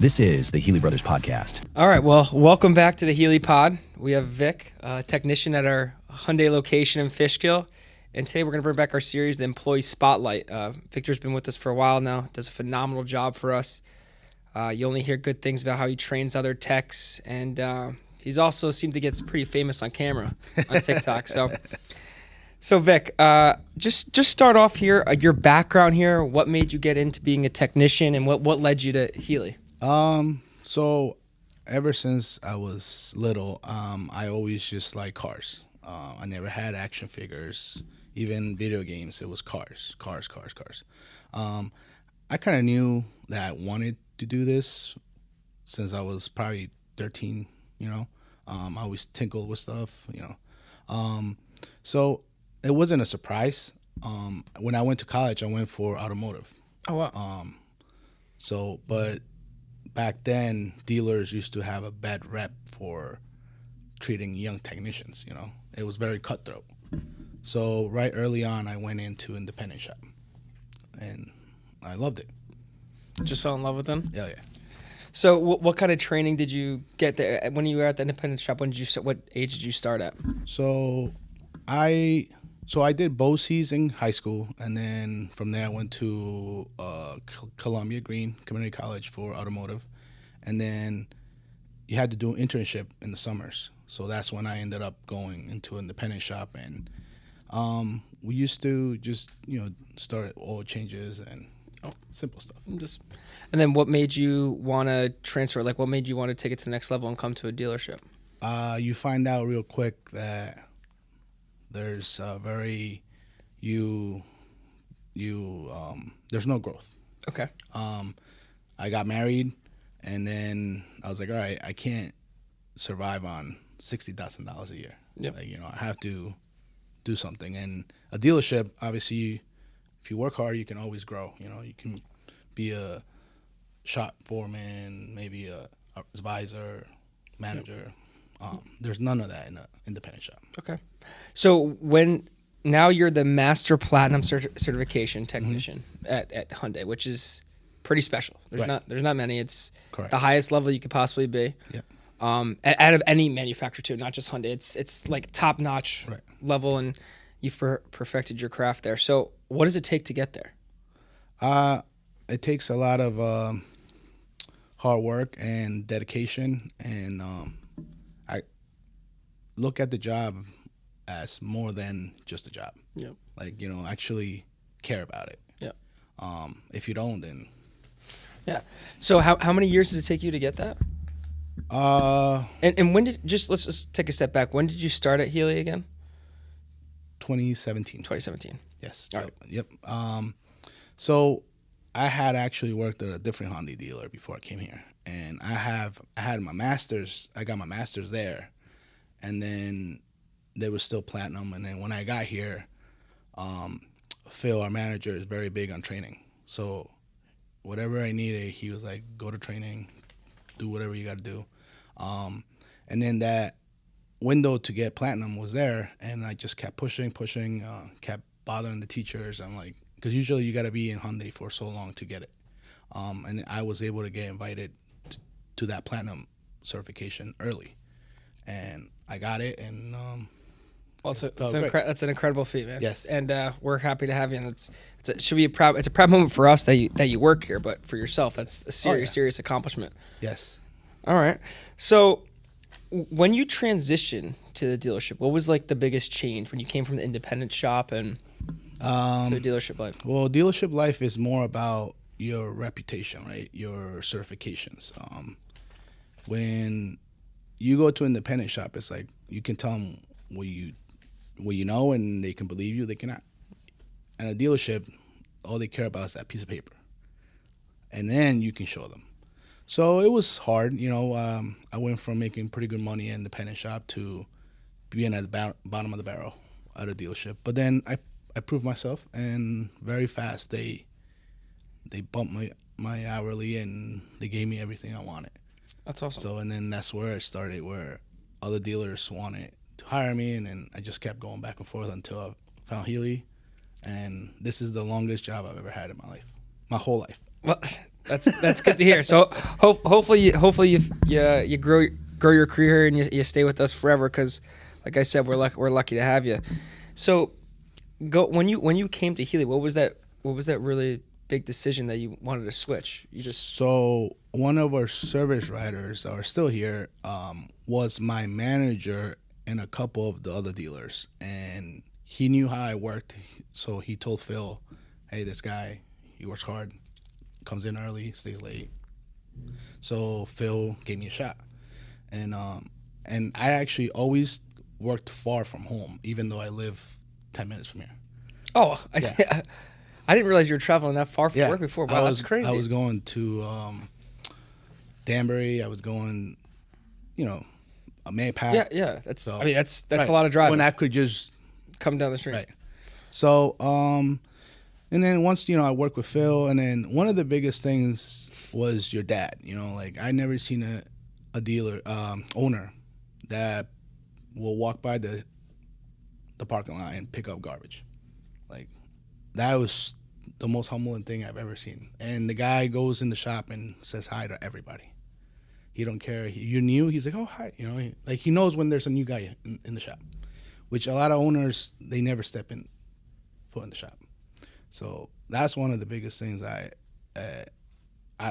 This is the Healey Brothers Podcast. All right, well, welcome back to the Healey Pod. We have Vic, a technician at our Hyundai location in Fishkill. And today we're going to bring back our series, The Employee Spotlight. Victor's been with us for a while now, does a phenomenal job for us. You only hear good things about how he trains other techs, and he's also seemed to get pretty famous on camera on TikTok. So Vic, just start off here, your background here, what made you get into being a technician, and what led you to Healey? So ever since I was little, I always just liked cars. I never had action figures, even video games. It was cars. I kind of knew that I wanted to do this since I was probably 13, I always tinkled with stuff, So it wasn't a surprise. When I went to college, I went for automotive. Oh, wow. But back then, dealers used to have a bad rep for treating young technicians, It was very cutthroat. So right early on, I went into independent shop, and I loved it. Just fell in love with them? Yeah. So what kind of training did you get there? When you were at the independent shop, what age did you start at? So I did BOCES in high school, and then from there I went to Columbia Green Community College for automotive, and then you had to do an internship in the summers. So that's when I ended up going into an independent shop, and we used to just start oil changes and simple stuff. And then what made you want to transfer? Like, what made you want to take it to the next level and come to a dealership? You find out real quick that there's there's no growth. Okay. I got married, and then I was like, all right, I can't survive on $60,000 a year. Yep. I have to do something. And a dealership, obviously, if you work hard, you can always grow. You can be a shop foreman, maybe a advisor, manager. There's none of that in an independent shop. Okay. So now you're the Master Platinum certification technician at Hyundai, which is pretty special. There's not many. It's Correct. The highest level you could possibly be. Yeah. Out of any manufacturer too, not just Hyundai. It's like top notch level, and you've perfected your craft there. So what does it take to get there? It takes a lot of hard work and dedication, and I look at the job as more than just a job. Yep. Actually care about it. Yep. If you don't, then yeah. So how many years did it take you to get that? And when let's just take a step back. When did you start at Healey again? 2017. 2017. Yes. All right. Yep. So I had actually worked at a different Hyundai dealer before I came here, and I had my master's. I got my master's there, and then they were still platinum. And then when I got here, Phil, our manager, is very big on training. So whatever I needed, he was like, "Go to training, do whatever you got to do." And then that window to get platinum was there, and I just kept pushing, kept bothering the teachers. I'm like, because usually you got to be in Hyundai for so long to get it. And I was able to get invited to that platinum certification early, and I got it. And well, that's an incredible feat, man. Yes. And we're happy to have you. And it's a proud moment for us that you work here, but for yourself, that's a serious accomplishment. Yes. All right. So when you transitioned to the dealership, what was like the biggest change when you came from the independent shop and to the dealership life? Well, dealership life is more about your reputation, right? Your certifications. When you go to an independent shop, it's like you can tell them what you know, and they can believe you. They cannot. And a dealership, all they care about is that piece of paper, and then you can show them. So it was hard, I went from making pretty good money in the independent shop to being at the bottom of the barrel at a dealership. But then I proved myself, and very fast they bumped my hourly, and they gave me everything I wanted. That's awesome. So, and then that's where it started, where other dealers wanted to hire me, and then I just kept going back and forth until I found Healey, and this is the longest job I've ever had in my life, my whole life. Well, That's good to hear. So hopefully you grow your career and you stay with us forever. Because, like I said, we're lucky to have you. So, when you came to Healey, what was that really big decision that you wanted to switch? So one of our service riders that are still here was my manager and a couple of the other dealers, and he knew how I worked. So he told Phil, "Hey, this guy, he works hard, comes in early, stays late." So Phil gave me a shot, and I actually always worked far from home, even though I live 10 minutes from here. Oh, Yeah. I didn't realize you were traveling that far for work before. Wow, that's crazy. I was going to Danbury. I was going, a Maypac. Yeah. That's right. A lot of driving. When I could just come down the street. Right. So, and then once, I worked with Phil, and then one of the biggest things was your dad. Like I never seen a dealer, owner that will walk by the parking lot and pick up garbage. Like that was the most humbling thing I've ever seen. And the guy goes in the shop and says hi to everybody. He don't care. You're new. He's like, oh, hi. He knows when there's a new guy in the shop, which a lot of owners, they never step foot in the shop. So that's one of the biggest things I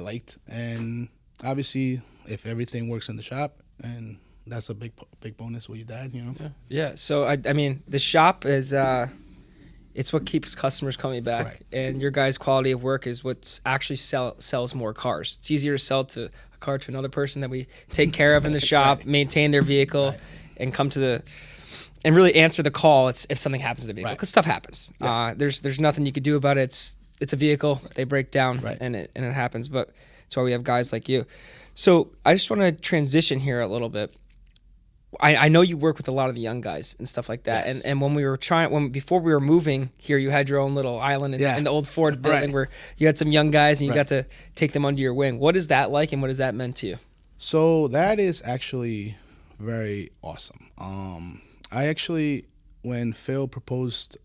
liked. And obviously, if everything works in the shop, and that's a big bonus with your dad, Yeah. So I mean, the shop is it's what keeps customers coming back, right. And your guys' quality of work is what actually sells more cars. It's easier to sell to a car to another person that we take care of in the shop, right. Maintain their vehicle, right. And come to and really answer the call if something happens to the vehicle, right. because stuff happens. Yeah. There's nothing you could do about it. It's a vehicle. They break down, right. and it happens. But that's why we have guys like you. So I just want to transition here a little bit. I know you work with a lot of the young guys and stuff like that. Yes. And before we were moving here, you had your own little island in the old Ford building right. where you had some young guys and you right. got to take them under your wing. What is that like, and what has that meant to you? So that is actually very awesome. I actually, when Phil proposed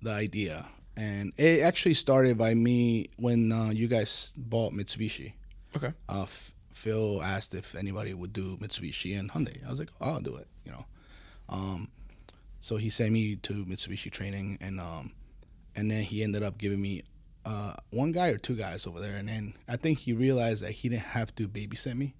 the idea, and it actually started by me when you guys bought Mitsubishi. Okay. Phil asked if anybody would do Mitsubishi and Hyundai. I was like, oh, I'll do it, So he sent me to Mitsubishi training, and then he ended up giving me one guy or two guys over there. And then I think he realized that he didn't have to babysit me,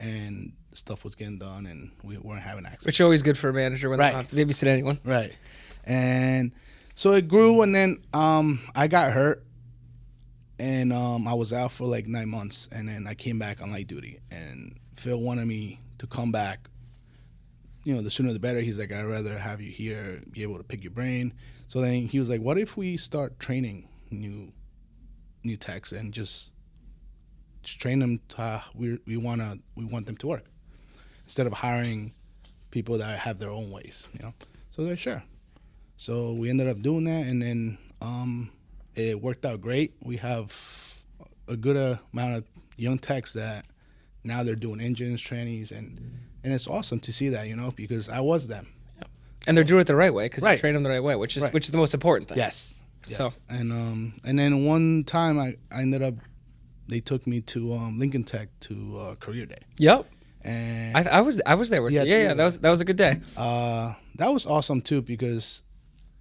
and stuff was getting done, and we weren't having access. Which is always good for a manager when they don't have to babysit anyone. Right. And so it grew, and then I got hurt. And I was out for like 9 months, and then I came back on light duty. And Phil wanted me to come back. The sooner the better. He's like, I'd rather have you here, be able to pick your brain. So then he was like, what if we start training new techs and just train them to how we want them to work, instead of hiring people that have their own ways. So they're sure. So we ended up doing that, and then it worked out great. We have a good amount of young techs that now they're doing engines, trannies, and it's awesome to see that, because I was them. Yeah. And they're doing it the right way, because right. you train them the right way, which is right. the most important thing. Yes. So and then one time I ended up, they took me to Lincoln Tech to career day. Yep. And I was there with you. Yeah. That was a good day. That was awesome too, because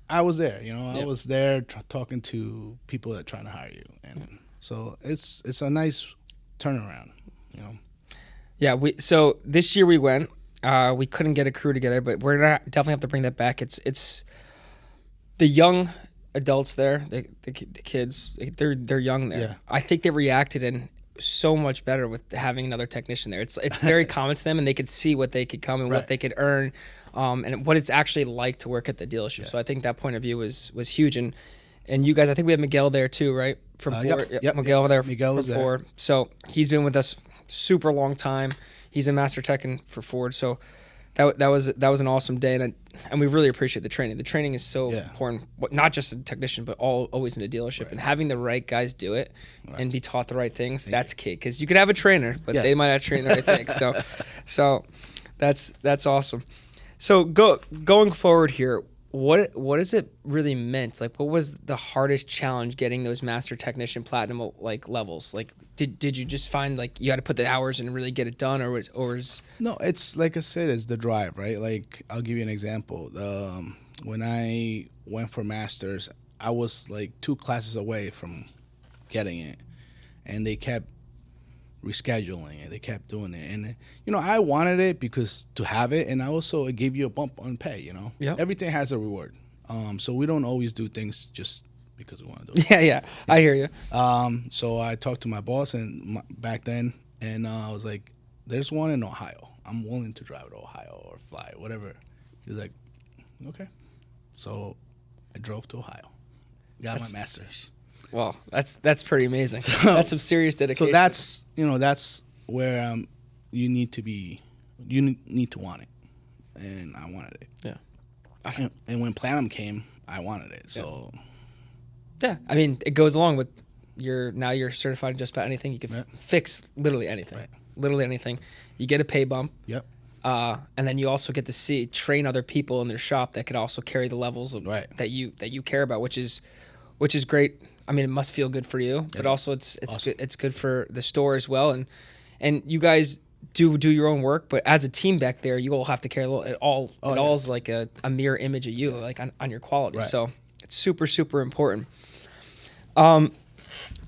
I was there, I was there talking to people that are trying to hire you. And so it's a nice turnaround, Yeah, so this year we went. We couldn't get a crew together, but we're gonna definitely have to bring that back. It's the young adults there, the kids. They're young there. Yeah. I think they reacted in so much better with having another technician there. It's very common to them, and they could see what they could come and right. what they could earn, and what it's actually like to work at the dealership. Yeah. So I think that point of view was huge. And you guys, I think we have Miguel there too, right? From Ford. Yep. Miguel over there. Miguel was from Ford. There. So he's been with us super long time. He's a master tech for Ford. So that was an awesome day, and we really appreciate the training. The training is so important, not just a technician, but always in a dealership. Right. And having the right guys do it and be taught the right things, that's key. Because you could have a trainer, but they might not train the right things. So that's awesome. So going forward here, what has it really meant? Like, what was the hardest challenge getting those master technician platinum like levels? Like, did you just find like you had to put the hours in and really get it done, or was No, it's like I said, it's the drive, right? Like, I'll give you an example. When I went for masters, I was like 2 classes away from getting it, and they kept rescheduling it. They kept doing it, and I wanted it because to have it, and also it gave you a bump on pay. Yeah. Everything has a reward. So we don't always do things just because we want to do it. yeah, I hear you. So I talked to my boss back then, and I was like, "There's one in Ohio. I'm willing to drive to Ohio or fly, whatever." He was like, "Okay." So I drove to Ohio, got my master's. Well, that's pretty amazing. That's some serious dedication. So that's where you need to want it, and I wanted it. Yeah. And when Platinum came, I wanted it. So yeah, I mean, it goes along with you're certified in just about anything. You can fix literally anything. Right. Literally anything. You get a pay bump. Yep. And then you also get to train other people in their shop that could also carry the levels of, that you care about, which is great. I mean, it must feel good for you, but also it's awesome. It's good for the store as well. And you guys do your own work, but as a team back there, you all have to carry it all. It all is like a mirror image of you, like on your quality. Right. So it's super, super important.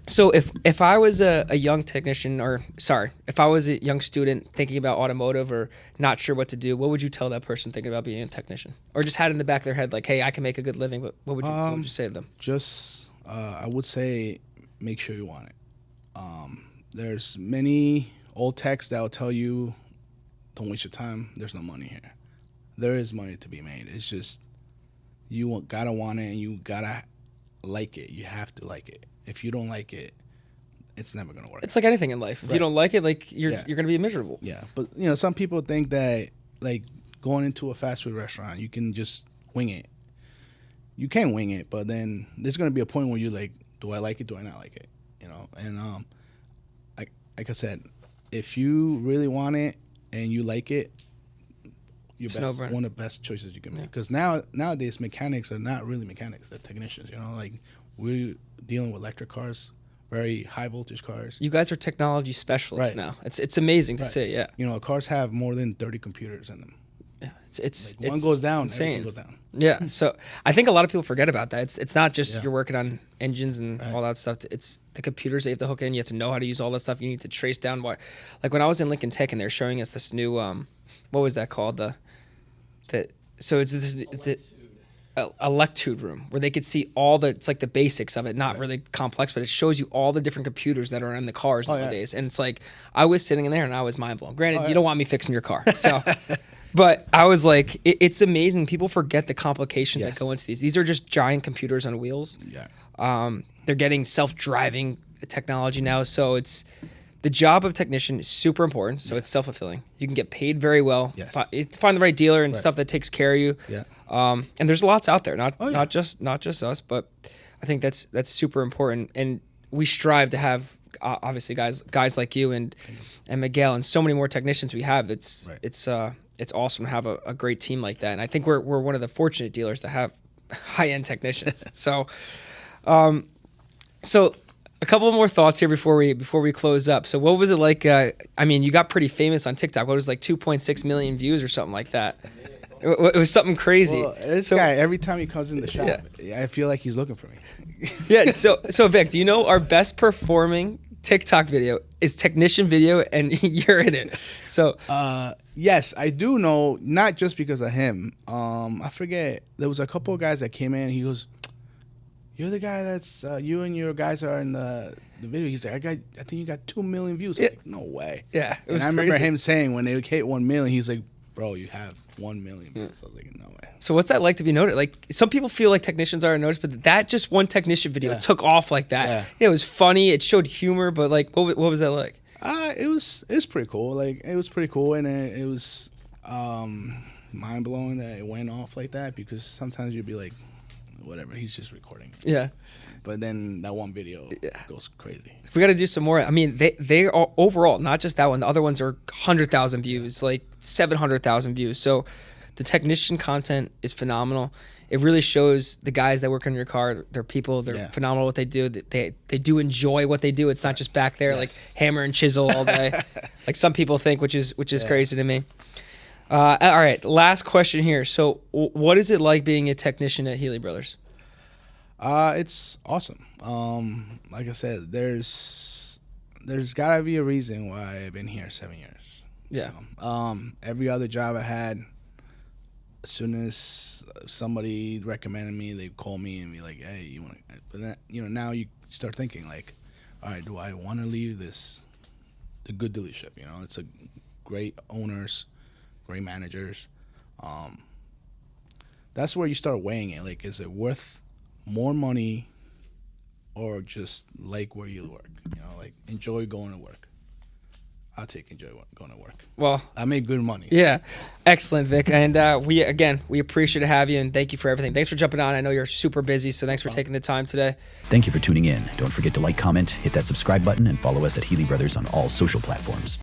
So if I was a young technician, if I was a young student thinking about automotive or not sure what to do, what would you tell that person thinking about being a technician? Or just had in the back of their head like, hey, I can make a good living, but what would you say to them? Just I would say make sure you want it. There's many old techs that will tell you, don't waste your time. There's no money here. There is money to be made. It's just you gotta want it and you gotta like it. You have to like it. If you don't like it, it's never gonna work. It's like anything in life. If you don't like it, like you're gonna be miserable. Yeah, but some people think that like going into a fast food restaurant, you can just wing it. You can wing it, but then there's gonna be a point where you're like, do I like it? Do I not like it? And like I said, if you really want it and you like it, one of the best choices you can make. Because nowadays mechanics are not really mechanics; they're technicians. Like we're dealing with electric cars, very high voltage cars. You guys are technology specialists now. It's amazing to see. Yeah. Cars have more than 30 computers in them. Yeah, it's one goes down, insane. Everything goes down. Yeah, so I think a lot of people forget about that. It's not just you're working on engines and all that stuff. It's the computers that you have to hook in. You have to know how to use all that stuff. You need to trace down what. Like when I was in Lincoln Tech and they're showing us this new what was that called? So it's this electude room where they could see it's like the basics of it, not really complex, but it shows you all the different computers that are in the cars nowadays. And it's like I was sitting in there and I was mind blown. Granted, you don't want me fixing your car, so. But I was like, it's amazing. People forget the complications that go into these. These are just giant computers on wheels. Yeah. They're getting self-driving technology now. So the job of technician is super important. So it's self-fulfilling. You can get paid very well. Yes. Find the right dealer and stuff that takes care of you. Yeah. And there's lots out there. Not just us, but I think that's super important. And we strive to have obviously guys like you and Miguel and so many more technicians we have. It's awesome to have a great team like that. And I think we're one of the fortunate dealers that have high-end technicians. So a couple more thoughts here before we close up. So what was it like? I mean, you got pretty famous on TikTok. What was it, like 2.6 million views or something like that? It was something crazy. Well, this guy, every time he comes in the shop, I feel like he's looking for me. Yeah. So Vic, do you know our best performing TikTok video is technician video, and you're in it. So yes, I do know, not just because of him. I forget, there was a couple of guys that came in. He goes, "You're the guy that's you and your guys are in the video." He's like, I think you got 2 million views. Like, no way. Yeah, it was and I remember crazy. him saying when they hit 1 million, he's like, "Bro, you have 1 million views." I was like, "No way." So what's that like to be noticed? Like some people feel like technicians aren't noticed, but that just one technician video took off like that. Yeah, it was funny. It showed humor, but like, what was that like? It was pretty cool. Like it was pretty cool, and it was mind blowing that it went off like that, because sometimes you'd be like, whatever, he's just recording. Yeah. But then that one video goes crazy. We got to do some more. I mean, they are overall, not just that one. The other ones are 100,000 views, like 700,000 views. So The technician content is phenomenal. It really shows the guys that work on your car. They're people. They're phenomenal at what they do. They do enjoy what they do. It's not just back there like hammer and chisel all day, like some people think, which is crazy to me. All right, last question here. So, what is it like being a technician at Healey Brothers? It's awesome. Like I said, there's gotta be a reason why I've been here 7 years. Yeah. You know? Every other job I had, as soon as somebody recommended me, they'd call me and be like, "Hey, you want to?" But then, now you start thinking like, "All right, do I want to leave the good dealership?" It's a great owners, great managers. That's where you start weighing it. Like, is it worth more money, or just like where you work? Like enjoy going to work. I'll enjoy going to work. Well, I make good money. Yeah. Excellent, Vic. And we appreciate to have you, and thank you for everything. Thanks for jumping on. I know you're super busy, so thanks for taking the time today. Thank you for tuning in. Don't forget to like, comment, hit that subscribe button, and follow us at Healey Brothers on all social platforms.